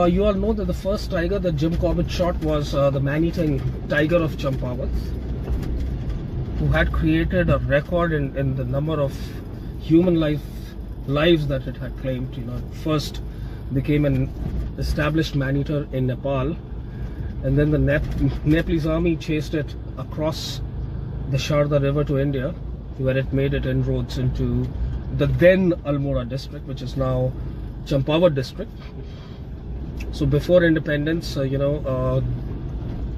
you all know that the first tiger that Jim Corbett shot was the man-eating tiger of Champawat, who had created a record in the number of human lives that it had claimed. You know, first became an established man-eater in Nepal, and then the Nepalese army chased it across the Sharda River to India, where it made its inroads into the then Almora district, which is now Champawat district. So before independence, the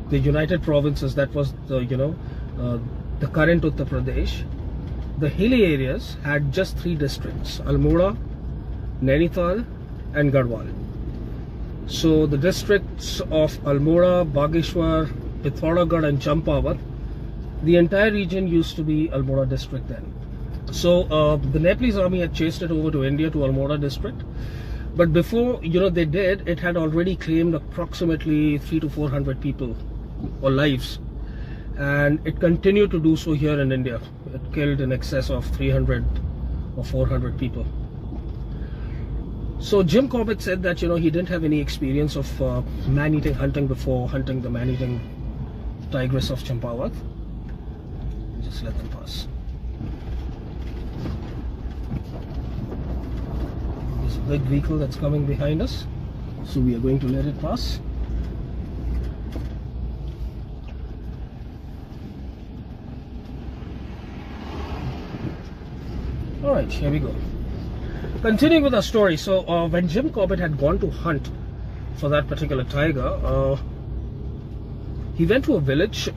United Provinces, that was the current Uttar Pradesh, the hilly areas had just 3 districts: Almora, Nainital and Garhwal. So the districts of Almora, Bageshwar, Pithoragarh and Champawat, the entire region used to be Almora district then. So the Nepalese army had chased it over to India, to Almora district. But before they did, it had already claimed approximately 300 to 400 people or lives, and it continued to do so here in India. It killed in excess of 300 or 400 people. So Jim Corbett said that he didn't have any experience of man-eating hunting before hunting the man-eating tigress of Champawat. Just let them pass. There's a big vehicle that's coming behind us, so we are going to let it pass. Alright, here we go. Continuing with our story. So when Jim Corbett had gone to hunt for that particular tiger, he went to a village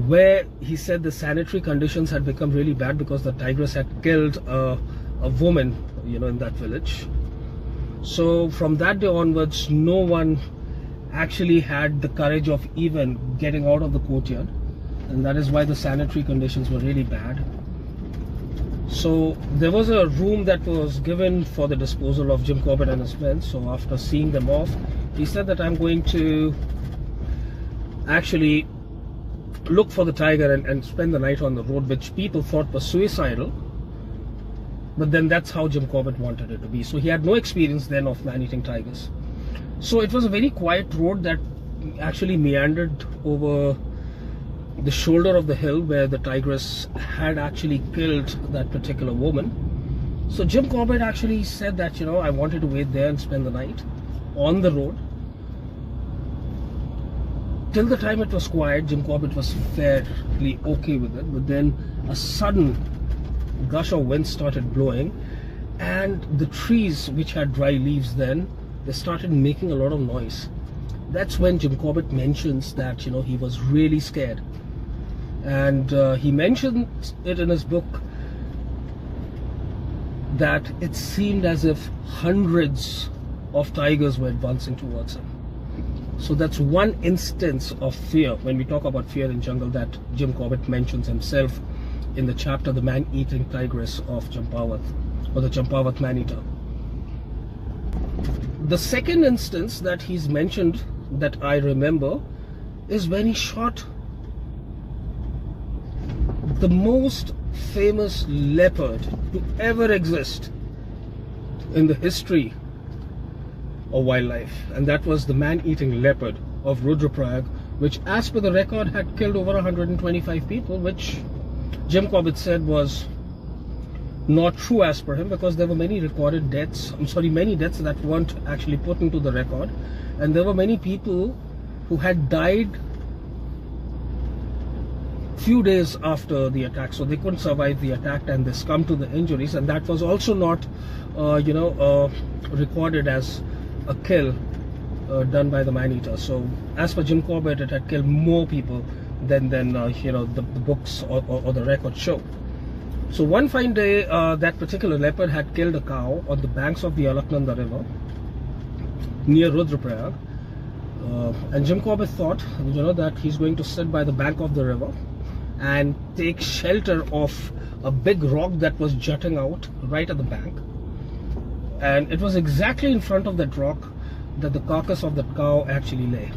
where he said the sanitary conditions had become really bad because the tigress had killed a woman, in that village. So from that day onwards, no one actually had the courage of even getting out of the courtyard, and that is why the sanitary conditions were really bad. So there was a room that was given for the disposal of Jim Corbett and his friends. So after seeing them off, he said that I'm going to actually look for the tiger and spend the night on the road, which people thought was suicidal. But then that's how Jim Corbett wanted it to be. So he had no experience then of man-eating tigers. So it was a very quiet road that actually meandered over the shoulder of the hill where the tigress had actually killed that particular woman. So Jim Corbett actually said that, I wanted to wait there and spend the night on the road. Till the time it was quiet, Jim Corbett was fairly okay with it. But then a sudden gush of wind started blowing, and the trees, which had dry leaves then, they started making a lot of noise. That's when Jim Corbett mentions that, he was really scared. And he mentioned it in his book that it seemed as if hundreds of tigers were advancing towards him. So that's one instance of fear, when we talk about fear in jungle, that Jim Corbett mentions himself in the chapter The Man-Eating Tigress of Champawat, or the Champawat Man-Eater. The second instance that he's mentioned that I remember is when he shot the most famous leopard to ever exist in the history of wildlife, and that was the man-eating leopard of Rudraprayag, which as per the record had killed over 125 people, which Jim Corbett said was not true as per him, because there were many recorded deaths, many deaths that weren't actually put into the record, and there were many people who had died few days after the attack, so they couldn't survive the attack and they succumbed to the injuries, and that was also not recorded as a kill done by the man-eater. So as per Jim Corbett, it had killed more people than the books or the records show. So one fine day, that particular leopard had killed a cow on the banks of the Alaknanda River near Rudraprayag, and Jim Corbett thought that he's going to sit by the bank of the river and take shelter of a big rock that was jutting out right at the bank, and it was exactly in front of that rock that the carcass of that cow actually lay.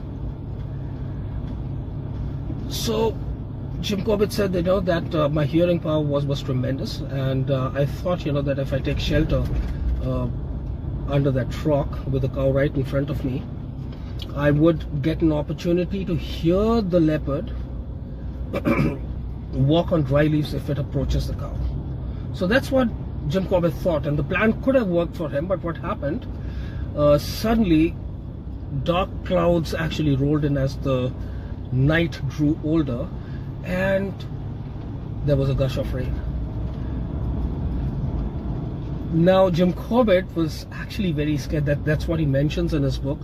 So Jim Corbett said that my hearing power was tremendous, and I thought that if I take shelter under that rock with the cow right in front of me, I would get an opportunity to hear the leopard walk on dry leaves if it approaches the cow. So that's what Jim Corbett thought, and the plan could have worked for him. But what happened, suddenly dark clouds actually rolled in as the night grew older, and there was a gush of rain. Now Jim Corbett was actually very scared. That's what he mentions in his book,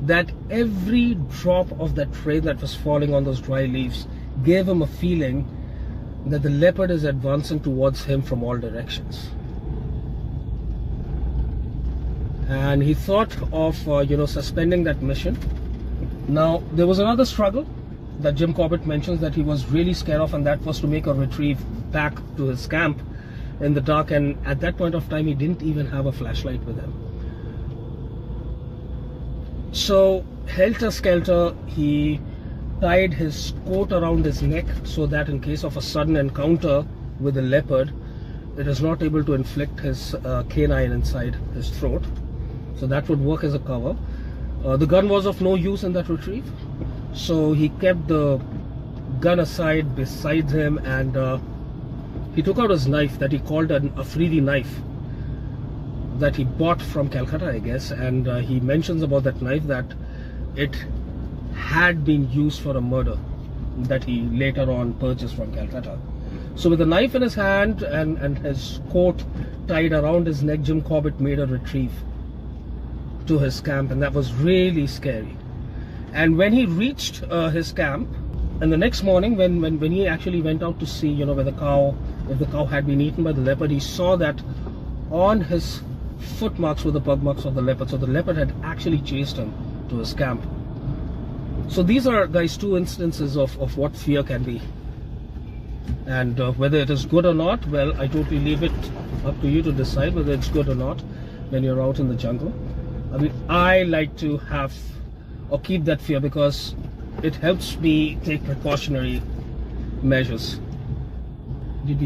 that every drop of that rain that was falling on those dry leaves gave him a feeling that the leopard is advancing towards him from all directions. And he thought of suspending that mission. Now there was another struggle that Jim Corbett mentions that he was really scared of, and that was to make a retrieve back to his camp in the dark. And at that point of time, he didn't even have a flashlight with him. So helter-skelter, he tied his coat around his neck so that in case of a sudden encounter with the leopard, it is not able to inflict his canine inside his throat. So that would work as a cover. The gun was of no use in that retrieve, so he kept the gun aside beside him, and he took out his knife that he called an Afridi knife that he bought from Calcutta, I guess. And he mentions about that knife that it had been used for a murder that he later on purchased from Calcutta. So with the knife in his hand and his coat tied around his neck, Jim Corbett made a retrieve to his camp, and that was really scary. And when he reached his camp, and the next morning when he actually went out to see where if the cow had been eaten by the leopard, he saw that on his footmarks were the pug marks of the leopard. So the leopard had actually chased him to his camp. So these are, guys, two instances of what fear can be. And whether it is good or not, well, I totally leave it up to you to decide whether it's good or not when you're out in the jungle. I mean, I like to have or keep that fear because it helps me take precautionary measures.